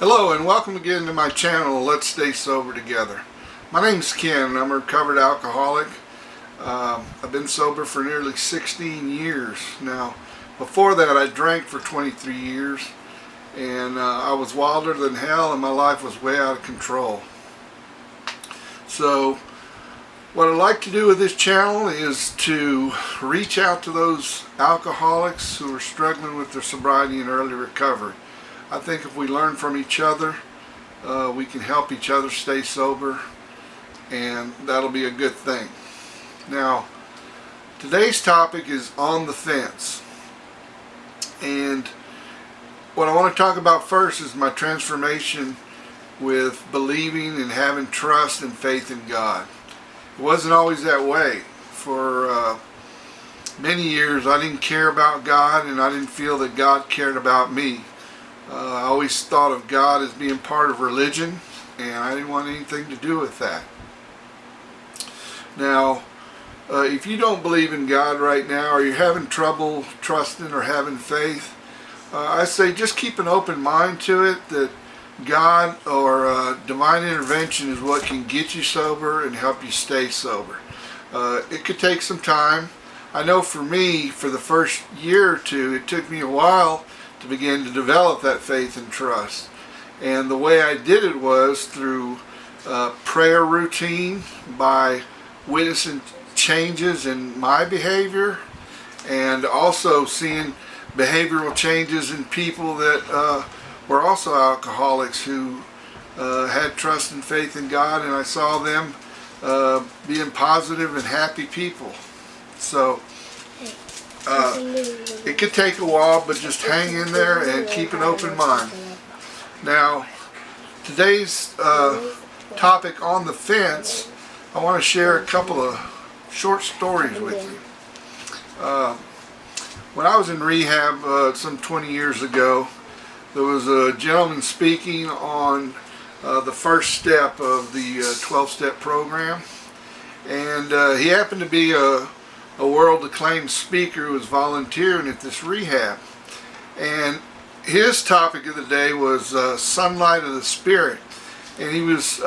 Hello and welcome again to my channel, Let's Stay Sober Together. My name's Ken and I'm a recovered alcoholic. I've been sober for nearly 16 years now. Before that I drank for 23 years and I was wilder than hell and my life was way out of control. So what I'd like to do with this channel is to reach out to those alcoholics who are struggling with their sobriety and early recovery. I think if we learn from each other, we can help each other stay sober, and that'll be a good thing. Now, today's topic is on the fence. And what I want to talk about first is my transformation with believing and having trust and faith in God. It wasn't always that way. For many years I didn't care about God and I didn't feel that God cared about me. I always thought of God as being part of religion, and I didn't want anything to do with that. Now, if you don't believe in God right now, or you're having trouble trusting or having faith, I say just keep an open mind to it, that God or divine intervention is what can get you sober and help you stay sober. It could take some time. I know for me, for the first year or two, it took me a while to begin to develop that faith and trust. And the way I did it was through prayer routine, by witnessing changes in my behavior, and also seeing behavioral changes in people that were also alcoholics who had trust and faith in God, and I saw them being positive and happy people. So it could take a while, but just hang in there and keep an open mind. Now, today's topic on the fence, I want to share a couple of short stories with you. When I was in rehab some 20 years ago, there was a gentleman speaking on the first step of the 12-step program, and he happened to be a world-acclaimed speaker who was volunteering at this rehab. And his topic of the day was sunlight of the spirit. And he was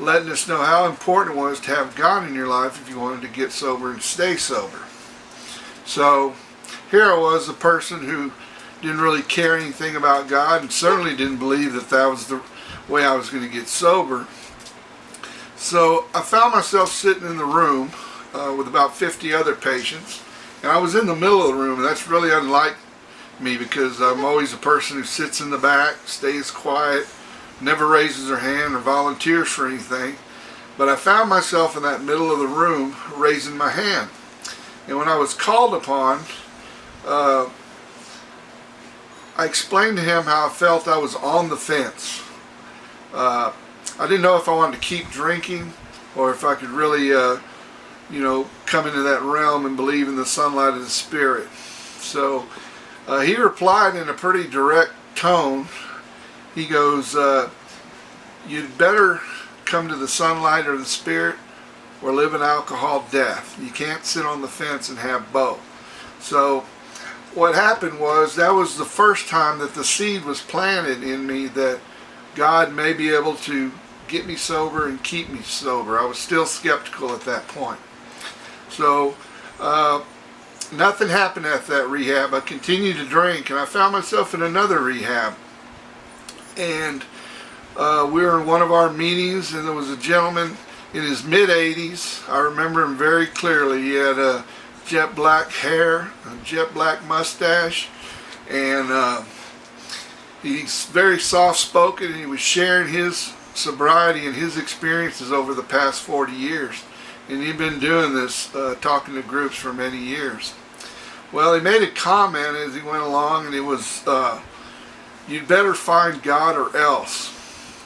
letting us know how important it was to have God in your life if you wanted to get sober and stay sober. So here I was, a person who didn't really care anything about God and certainly didn't believe that that was the way I was going to get sober. So I found myself sitting in the room with about 50 other patients, and I was in the middle of the room, and that's really unlike me because I'm always a person who sits in the back, stays quiet, never raises their hand or volunteers for anything. But I found myself in that middle of the room raising my hand, and when I was called upon, I explained to him how I felt I was on the fence. I didn't know if I wanted to keep drinking or if I could really come into that realm and believe in the sunlight of the Spirit. So he replied in a pretty direct tone. He goes, you'd better come to the sunlight or the Spirit or live an alcohol death. You can't sit on the fence and have both. So what happened was, that was the first time that the seed was planted in me that God may be able to get me sober and keep me sober. I was still skeptical at that point. So nothing happened at that rehab. I continued to drink, and I found myself in another rehab. And we were in one of our meetings, and there was a gentleman in his mid-80s. I remember him very clearly. He had jet black hair, a jet black mustache, and he's very soft-spoken, and he was sharing his sobriety and his experiences over the past 40 years. And he'd been doing this, talking to groups for many years. Well, he made a comment as he went along, and it was, you'd better find God or else.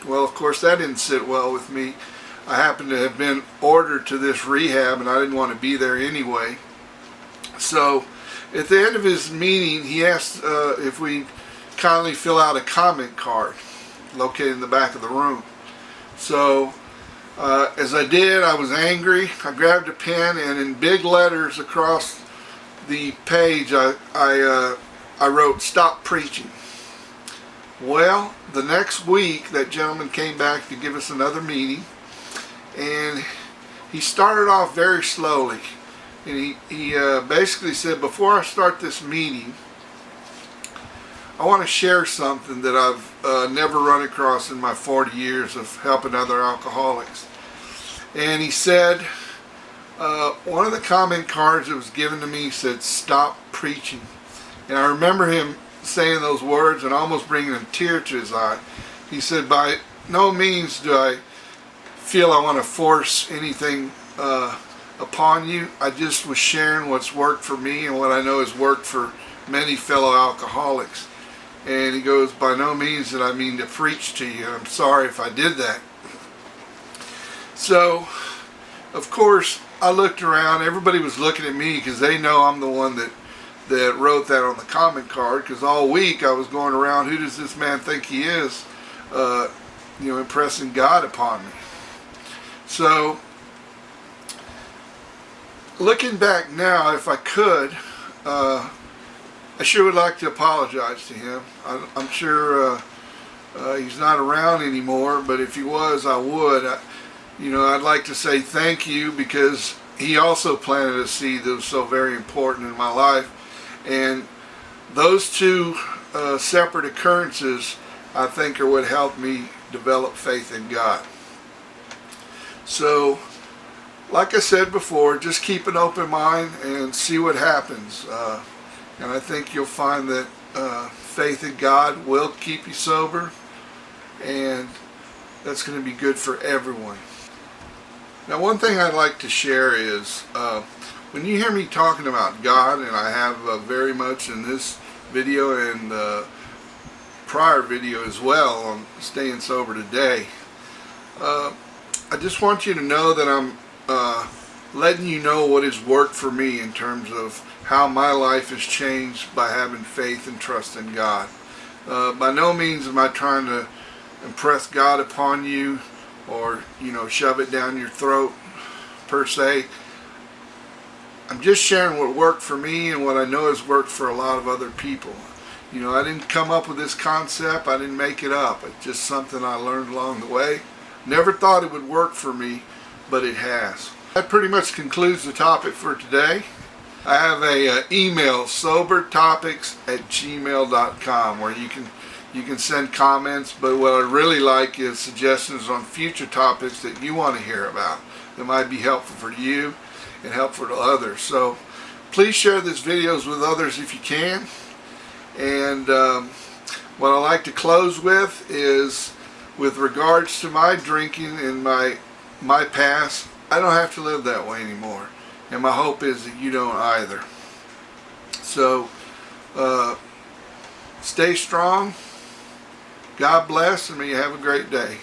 Well, of course, that didn't sit well with me. I happened to have been ordered to this rehab, and I didn't want to be there anyway. So, at the end of his meeting, he asked if we'd kindly fill out a comment card located in the back of the room. So, as I did, I was angry. I grabbed a pen, and in big letters across the page I wrote, "Stop preaching." Well, the next week that gentleman came back to give us another meeting, and he started off very slowly. And he basically said, before I start this meeting, I want to share something that I've never run across in my 40 years of helping other alcoholics. And he said, one of the comment cards that was given to me said, "Stop preaching." And I remember him saying those words and almost bringing a tear to his eye. He said, "By no means do I feel I want to force anything upon you. I just was sharing what's worked for me and what I know has worked for many fellow alcoholics." And he goes, "By no means did I mean to preach to you. I'm sorry if I did that." So, of course, I looked around. Everybody was looking at me because they know I'm the one that wrote that on the comment card, because all week I was going around, who does this man think he is, impressing God upon me. So, looking back now, if I could, I sure would like to apologize to him. I'm sure he's not around anymore, but if he was, I would. I'd like to say thank you, because he also planted a seed that was so very important in my life. And those two separate occurrences, I think, are what helped me develop faith in God. So, like I said before, just keep an open mind and see what happens. And I think you'll find that faith in God will keep you sober, and that's going to be good for everyone. Now, one thing I'd like to share is, when you hear me talking about God, and I have very much in this video and prior video as well on staying sober today, I just want you to know that I'm letting you know what has worked for me in terms of how my life has changed by having faith and trust in God. By no means am I trying to impress God upon you, or shove it down your throat per se. I'm just sharing what worked for me and what I know has worked for a lot of other people. I didn't come up with this concept. I didn't make it up. It's just something I learned along the way. Never thought it would work for me, but it has. That pretty much concludes the topic for today. I have a email, sobertopics@gmail.com, where you can send comments, but what I really like is suggestions on future topics that you want to hear about that might be helpful for you and helpful to others. So please share these videos with others if you can. And what I like to close with is, with regards to my drinking and my past, I don't have to live that way anymore, and my hope is that you don't either. So stay strong. God bless, and may you have a great day.